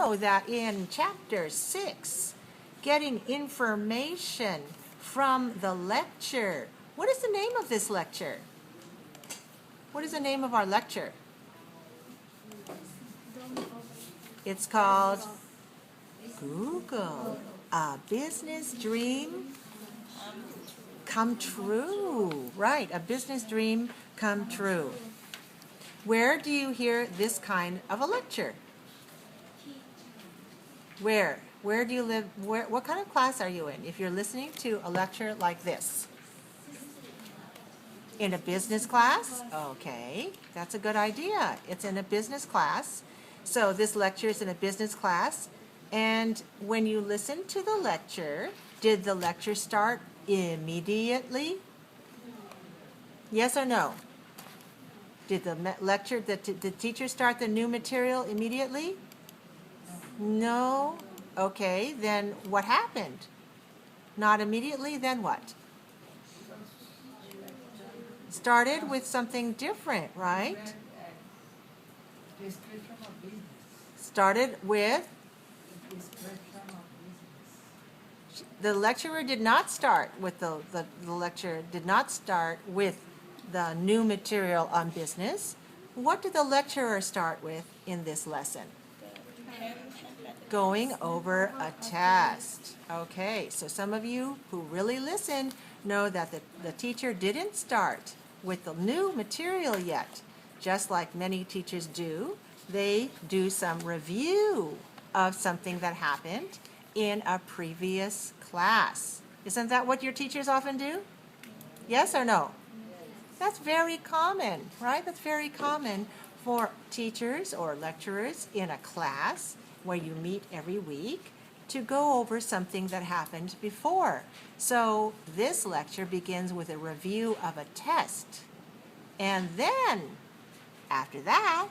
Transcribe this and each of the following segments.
know that in chapter 6, getting information from the lecture. What is the name of this lecture? What is the name of our lecture? It's called Google, a business dream come true. Right, a business dream come true. Where do you hear this kind of a lecture? Where? Where do you live? What kind of class are you in if you're listening to a lecture like this? In a business class? Okay, that's a good idea. It's in a business class. So this lecture is in a business class. And when you listen to the lecture, did the lecture start immediately? Yes or no? Did the teacher start the new material immediately? No? Okay, then what happened? Not immediately, then what? Started with something different, right? Started with? The lecturer did not start with the lecture did not start with the new material on business. What did the lecturer start with in this lesson? Going over a test. Okay, so some of you who really listen know that the teacher didn't start with the new material yet. Just like many teachers do, they do some review of something that happened in a previous class. Isn't that what your teachers often do? Yes or no? That's very common, right? That's very common for teachers or lecturers in a class where you meet every week to go over something that happened before. So this lecture begins with a review of a test. And then, after that,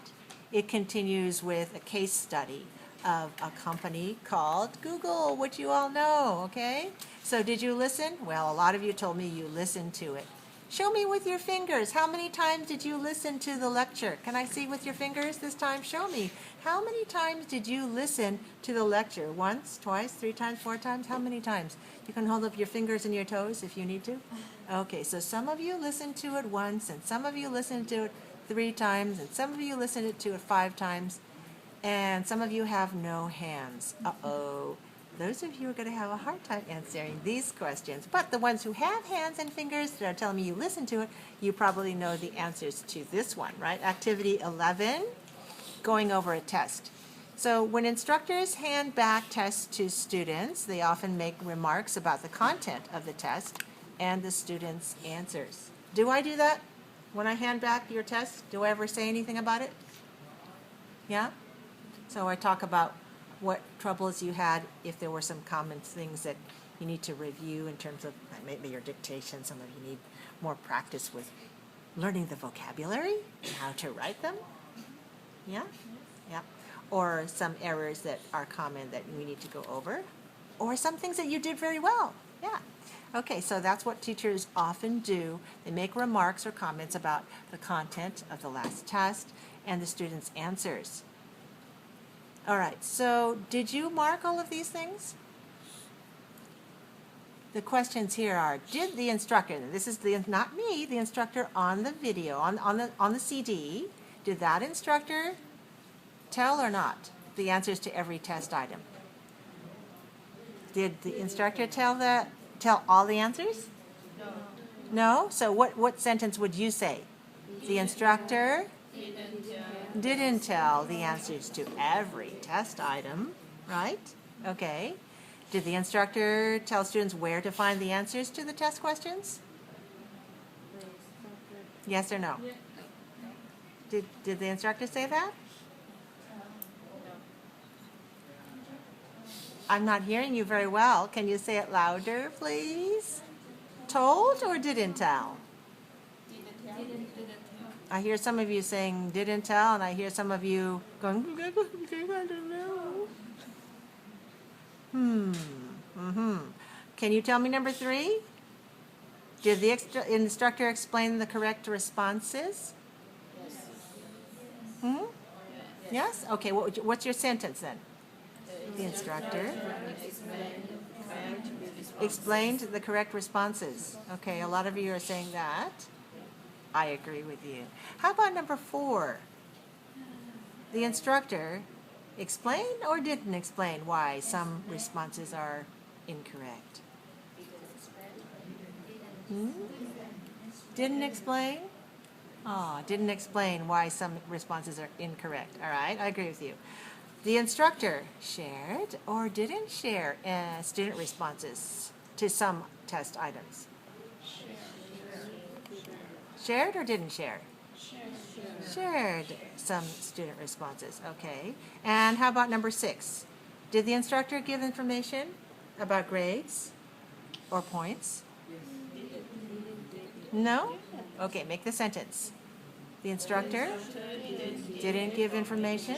it continues with a case study of a company called Google, which you all know, okay? So did you listen? Well, a lot of you told me you listened to it. Show me with your fingers. How many times did you listen to the lecture? Can I see with your fingers this time? Show me. How many times did you listen to the lecture? Once, twice, 3 times, 4 times? How many times? You can hold up your fingers and your toes if you need to. Okay, so some of you listened to it once, and some of you listened to it 3 times, and some of you listened to it 5 times, and some of you have no hands. Uh-oh. Those of you are going to have a hard time answering these questions. But the ones who have hands and fingers that are telling me you listen to it, you probably know the answers to this one, right? Activity 11, going over a test. So when instructors hand back tests to students, they often make remarks about the content of the test and the students' answers. Do I do that? When I hand back your test, do I ever say anything about it? Yeah? So I talk about what troubles you had, if there were some common things that you need to review in terms of maybe your dictation. Some of you need more practice with learning the vocabulary and how to write them. Yeah? Yeah. Or some errors that are common that we need to go over. Or some things that you did very well. Yeah. Okay, so that's what teachers often do. They make remarks or comments about the content of the last test and the students' answers. All right, so did you mark all of these things? The questions here are, did the instructor, and this is not me, the instructor on the video, on the CD, did that instructor tell or not the answers to every test item? Did the instructor tell all the answers? No. No? So what sentence would you say? The instructor didn't tell the answers to every test item, right? Okay. Did the instructor tell students where to find the answers to the test questions? Yes or no? Did the instructor say that? I'm not hearing you very well. Can you say it louder, please? Told or didn't tell? I hear some of you saying didn't tell, and I hear some of you going, I don't know. Can you tell me number 3? Did the instructor explain the correct responses? Yes. Yes? Okay, what's your sentence then? The instructor explained the correct responses. Okay, a lot of you are saying that. I agree with you. How about number 4? The instructor explained or didn't explain why some responses are incorrect? Didn't explain? Oh, didn't explain why some responses are incorrect. All right, I agree with you. The instructor shared or didn't share student responses to some test items? Shared or didn't share? Shared some student responses. Okay. And how about number 6? Did the instructor give information about grades or points? No? Okay, make the sentence. The instructor didn't give information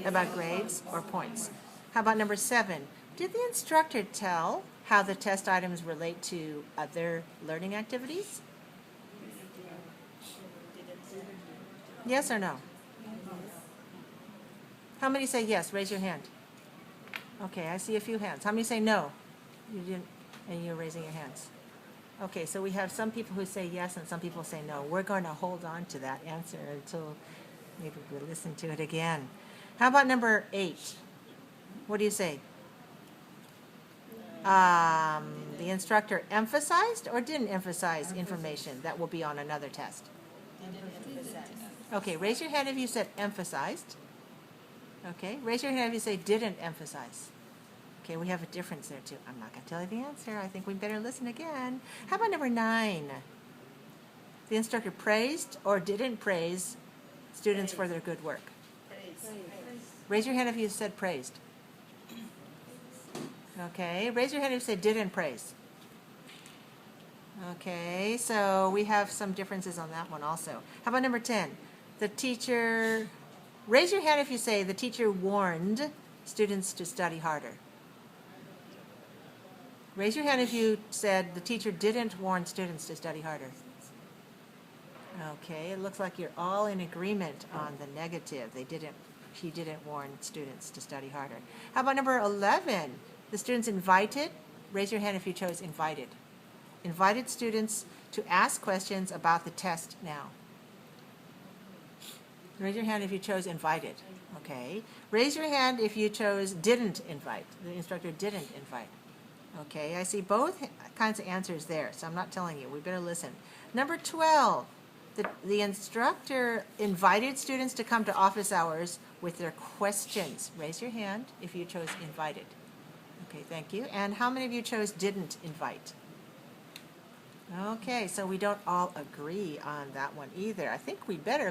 about grades or points. How about number 7? Did the instructor tell how the test items relate to other learning activities? Yes or no? How many say yes? Raise your hand. Okay, I see a few hands. How many say no? You didn't, and you're raising your hands. Okay, so we have some people who say yes and some people say no. We're going to hold on to that answer until maybe we listen to it again. How about number 8? What do you say? The instructor emphasized or didn't emphasize information that will be on another test? Okay, raise your hand if you said emphasized. Okay, raise your hand if you say didn't emphasize. Okay, we have a difference there too. I'm not going to tell you the answer. I think we better listen again. How about number 9? The instructor praised or didn't praise students for their good work? Raise your hand if you said praised. Okay, raise your hand if you said didn't praise. Okay, so we have some differences on that one also. How about number 10? The teacher, raise your hand if you say the teacher warned students to study harder. Raise your hand if you said the teacher didn't warn students to study harder. Okay, it looks like you're all in agreement on the negative. He didn't warn students to study harder. How about number 11? The students invited. Raise your hand if you chose invited. Invited students to ask questions about the test now. Raise your hand if you chose invited. Okay. Raise your hand if you chose didn't invite. The instructor didn't invite. Okay, I see both kinds of answers there, so I'm not telling you. We better listen. Number 12, the instructor invited students to come to office hours with their questions. Raise your hand if you chose invited. Okay, thank you. And how many of you chose didn't invite? Okay, so we don't all agree on that one either. I think we better